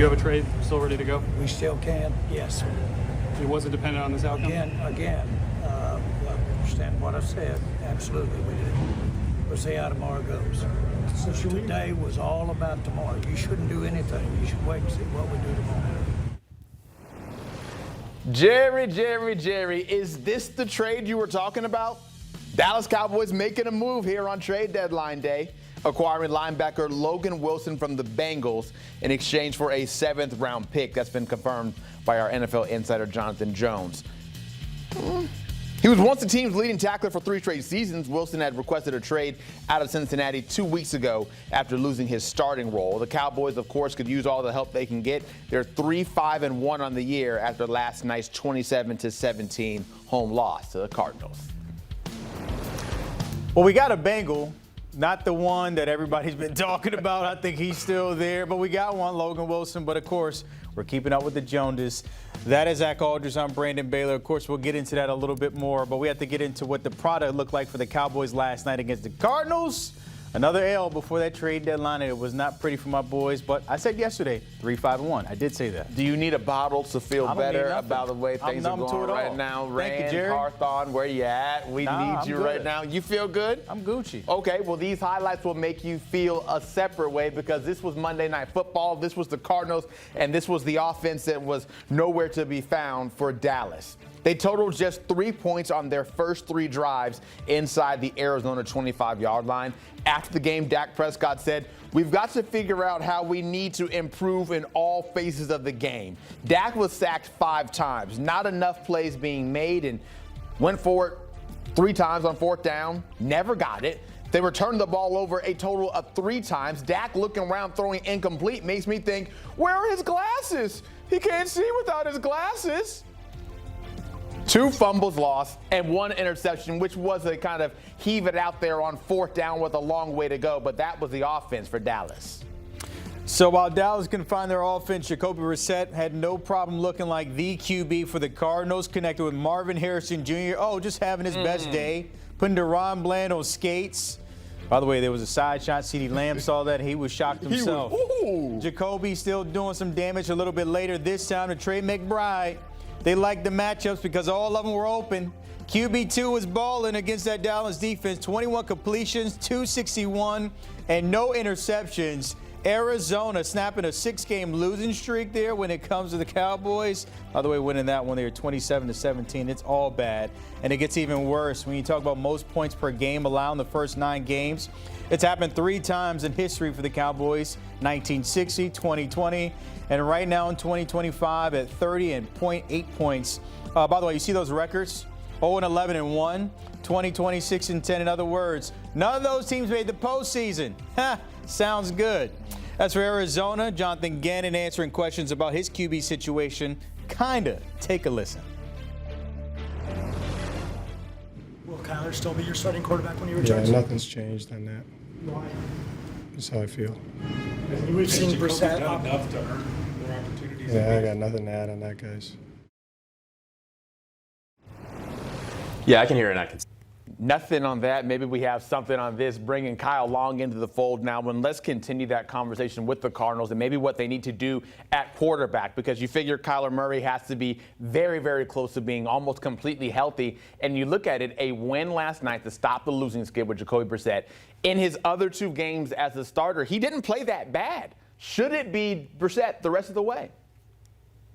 you have a trade still ready to go? We still can, yes. It wasn't dependent on this outcome? Understand what I said. Absolutely, we did. We'll see how tomorrow goes. So today was all about tomorrow. You shouldn't do anything. You should wait and see what we do tomorrow. Jerry, is this the trade you were talking about? Dallas Cowboys making a move here on trade deadline day, acquiring linebacker Logan Wilson from the Bengals in exchange for a 7th-round pick. That's been confirmed by our NFL insider Jonathan Jones. He was once the team's leading tackler for 3 straight seasons. Wilson had requested a trade out of Cincinnati 2 weeks ago after losing his starting role. The Cowboys, of course, could use all the help they can get. They're 3-5-1 on the year after last night's 27-17 home loss to the Cardinals. Well, we got a Bengal, not the one that everybody's been talking about. I think he's still there, but we got one, Logan Wilson. But, of course, we're keeping up with the Joneses. That is Zach Aldridge. I'm Brandon Baylor. Of course, we'll get into that a little bit more, but we have to get into what the product looked like for the Cowboys last night against the Cardinals. Another L before that trade deadline. It was not pretty for my boys, but I said yesterday, 3-5-1. I did say that. Do you need a bottle to feel better about the way things are going right now? Thank you, Jerry. Carthon, where you at? We need you right now. You feel good? I'm Gucci. Okay, well, these highlights will make you feel a separate way because this was Monday Night Football. This was the Cardinals, and this was the offense that was nowhere to be found for Dallas. They totaled just 3 points on their first 3 drives inside the Arizona 25-yard line. After the game, Dak Prescott said, "We've got to figure out how we need to improve in all phases of the game." Dak was sacked 5 times. Not enough plays being made, and went for it 3 times on 4th down. Never got it. They returned the ball over a total of 3 times. Dak looking around throwing incomplete makes me think, where are his glasses? He can't see without his glasses. 2 fumbles lost and 1 interception, which was a kind of heave it out there on 4th down with a long way to go. But that was the offense for Dallas. So while Dallas can find their offense, Jacoby Brissett had no problem looking like the QB for the Cardinals, connected with Marvin Harrison Jr. Oh, just having his best day, putting DeRon Bland on skates. By the way, there was a side shot. CeeDee Lamb saw that. He was shocked himself. Jacoby still doing some damage a little bit later, this time to Trey McBride. They liked the matchups because all of them were open. QB2 was balling against that Dallas defense. 21 completions, 261, and no interceptions. Arizona snapping a 6-game losing streak there when it comes to the Cowboys. By the way, winning that one, they were 27-17. It's all bad. And it gets even worse when you talk about most points per game allowed in the first 9 games. It's happened 3 times in history for the Cowboys, 1960, 2020, and right now in 2025 at 30.8 points. By the way, you see those records? 0-11-1, 20-26-10. In other words, none of those teams made the postseason. Sounds good. As for Arizona, Jonathan Gannon answering questions about his QB situation. Kinda. Take a listen. Will Kyler still be your starting quarterback when you return? Yeah, nothing's changed on that. Why? That's how I feel. We've seen Brissett done enough to earn more opportunities. Yeah, I got nothing to add on that, guys. Yeah, I can hear it. I can. Nothing on that. Maybe we have something on this, bringing Kyle Long into the fold now. And let's continue that conversation with the Cardinals and maybe what they need to do at quarterback, because you figure Kyler Murray has to be very, very close to being almost completely healthy. And you look at it, a win last night to stop the losing skid with Jacoby Brissett. In his other 2 games as a starter, he didn't play that bad. Should it be Brissett the rest of the way?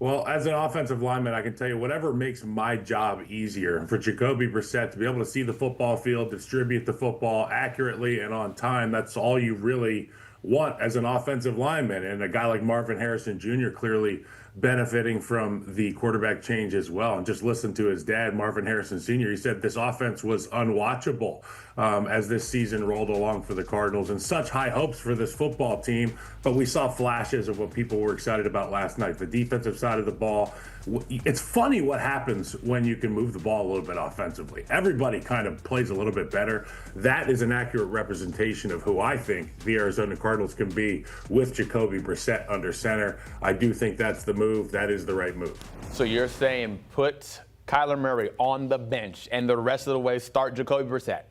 Well, as an offensive lineman, I can tell you whatever makes my job easier for Jacoby Brissett to be able to see the football field, distribute the football accurately and on time. That's all you really want as an offensive lineman. And a guy like Marvin Harrison Jr. clearly benefiting from the quarterback change as well. And just listen to his dad, Marvin Harrison Sr. He said this offense was unwatchable as this season rolled along for the Cardinals, and such high hopes for this football team. But we saw flashes of what people were excited about last night, the defensive side of the ball. It's funny what happens when you can move the ball a little bit offensively. Everybody kind of plays a little bit better. That is an accurate representation of who I think the Arizona Cardinals can be with Jacoby Brissett under center. I do think that's the move. That is the right move. So you're saying put Kyler Murray on the bench and the rest of the way start Jacoby Brissett?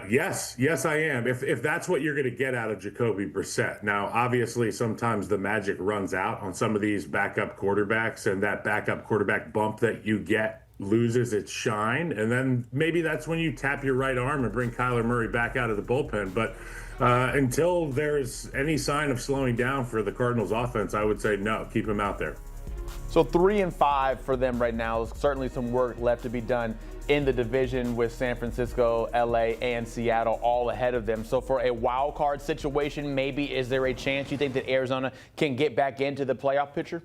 Yes, I am. If that's what you're going to get out of Jacoby Brissett. Now, obviously, sometimes the magic runs out on some of these backup quarterbacks, and that backup quarterback bump that you get loses its shine. And then maybe that's when you tap your right arm and bring Kyler Murray back out of the bullpen. But until there's any sign of slowing down for the Cardinals offense, I would say no, keep him out there. So 3-5 for them right now. Certainly some work left to be done in the division with San Francisco, LA, and Seattle all ahead of them. So for a wild card situation, maybe is there a chance you think that Arizona can get back into the playoff picture?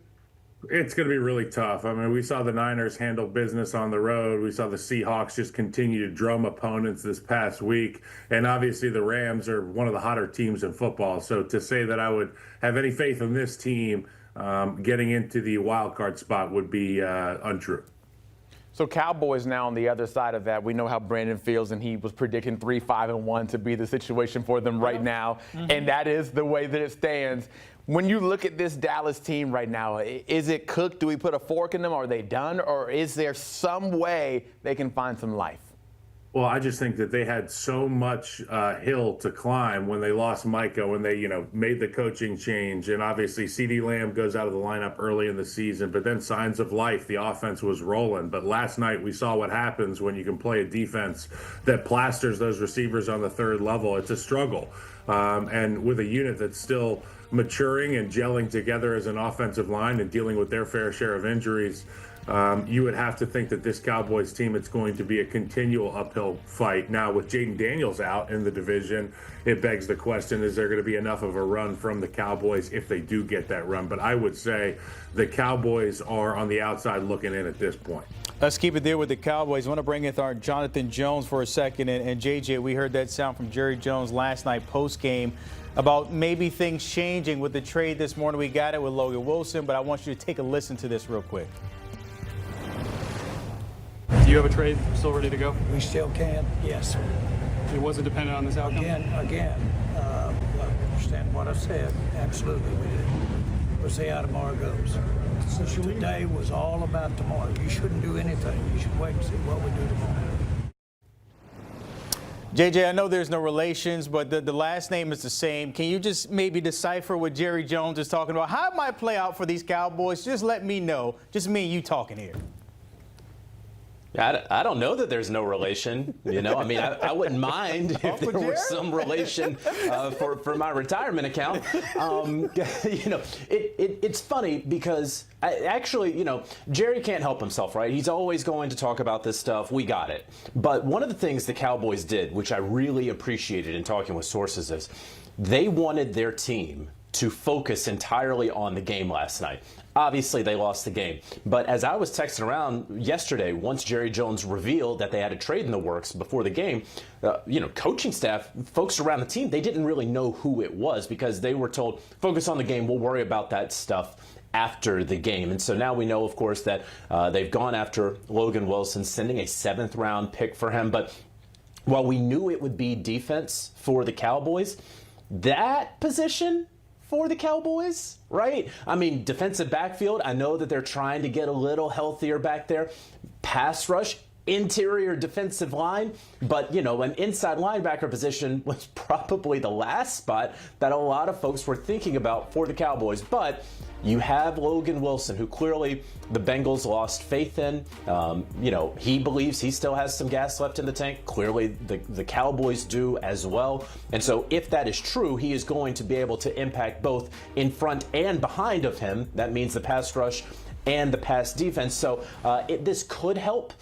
It's going to be really tough. I mean, we saw the Niners handle business on the road. We saw the Seahawks just continue to drum opponents this past week. And obviously the Rams are one of the hotter teams in football. So to say that I would have any faith in this team getting into the wild card spot would be untrue. So Cowboys now on the other side of that, we know how Brandon feels, and he was predicting 3-5-1 to be the situation for them right now, and that is the way that it stands. When you look at this Dallas team right now, is it cooked? Do we put a fork in them? Are they done? Or is there some way they can find some life? Well, I just think that they had so much hill to climb when they lost Micah, when they, made the coaching change. And obviously CeeDee Lamb goes out of the lineup early in the season, but then signs of life, the offense was rolling. But last night we saw what happens when you can play a defense that plasters those receivers on the third level. It's a struggle. And with a unit that's still maturing and gelling together as an offensive line and dealing with their fair share of injuries, you would have to think that this Cowboys team, it's going to be a continual uphill fight. Now, with Jaden Daniels out in the division, it begs the question, is there going to be enough of a run from the Cowboys if they do get that run? But I would say the Cowboys are on the outside looking in at this point. Let's keep it there with the Cowboys. I want to bring in our Jonathan Jones for a second. And JJ, we heard that sound from Jerry Jones last night post-game about maybe things changing with the trade this morning. We got it with Logan Wilson, but I want you to take a listen to this real quick. Do you have a trade still ready to go? We still can, yes. It wasn't dependent on this outcome? Understand what I said. Absolutely, we did. We'll see how tomorrow goes. So today was all about tomorrow. You shouldn't do anything. You should wait and see what we do tomorrow. JJ, I know there's no relations, but the last name is the same. Can you just maybe decipher what Jerry Jones is talking about? How it might play out for these Cowboys? Just let me know. Just me and you talking here. I don't know that there's no relation. I mean, I wouldn't mind if there was some relation for my retirement account. It's funny because Jerry can't help himself, right? He's always going to talk about this stuff. We got it. But one of the things the Cowboys did, which I really appreciated in talking with sources, is they wanted their team to focus entirely on the game last night. Obviously, they lost the game. But as I was texting around yesterday, once Jerry Jones revealed that they had a trade in the works before the game, coaching staff, folks around the team, they didn't really know who it was because they were told, focus on the game, we'll worry about that stuff after the game. And so now we know, of course, that they've gone after Logan Wilson, sending a 7th-round pick for him. But while we knew it would be defense for the Cowboys, that position for the Cowboys, right? I mean, defensive backfield, I know that they're trying to get a little healthier back there. Pass rush, interior defensive line, but, an inside linebacker position was probably the last spot that a lot of folks were thinking about for the Cowboys. But you have Logan Wilson, who clearly the Bengals lost faith in. He believes he still has some gas left in the tank. Clearly, the Cowboys do as well. And so if that is true, he is going to be able to impact both in front and behind of him. That means the pass rush and the pass defense. So this could help.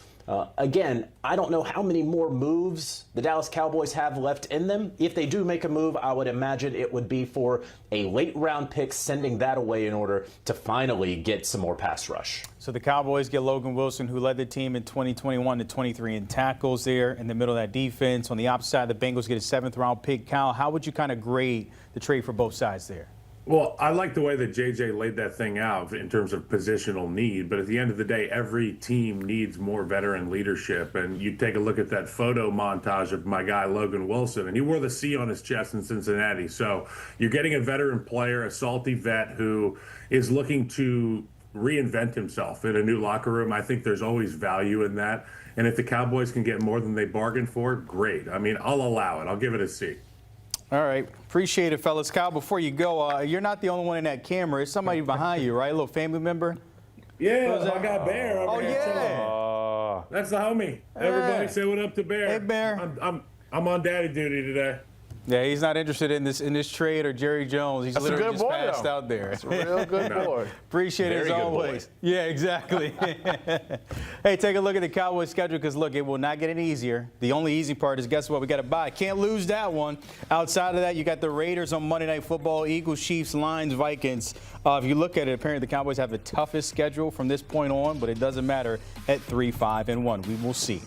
Again, I don't know how many more moves the Dallas Cowboys have left in them. If they do make a move, I would imagine it would be for a late-round pick, sending that away in order to finally get some more pass rush. So the Cowboys get Logan Wilson, who led the team in 2021 to 23 in tackles there in the middle of that defense. On the opposite side, the Bengals get a 7th-round pick. Kyle, how would you kind of grade the trade for both sides there? Well, I like the way that JJ laid that thing out in terms of positional need, but at the end of the day, every team needs more veteran leadership. And you take a look at that photo montage of my guy, Logan Wilson, and he wore the C on his chest in Cincinnati. So you're getting a veteran player, a salty vet who is looking to reinvent himself in a new locker room. I think there's always value in that. And if the Cowboys can get more than they bargained for, great. I mean, I'll allow it. I'll give it a C. All right. Appreciate it, fellas. Kyle, before you go, you're not the only one in that camera. It's somebody behind you, right? A little family member? Yeah, I got Bear over here. Yeah. That's the homie. Everybody say what up to Bear. Hey, Bear. I'm on daddy duty today. Yeah, he's not interested in this trade or Jerry Jones. He's literally just passed out there. That's a real good boy. Appreciate it as always. Yeah, exactly. Hey, take a look at the Cowboys schedule because, look, it will not get any easier. The only easy part is, guess what? We got to buy. Can't lose that one. Outside of that, you got the Raiders on Monday Night Football, Eagles, Chiefs, Lions, Vikings. If you look at it, apparently the Cowboys have the toughest schedule from this point on, but it doesn't matter at 3-5-1. We will see.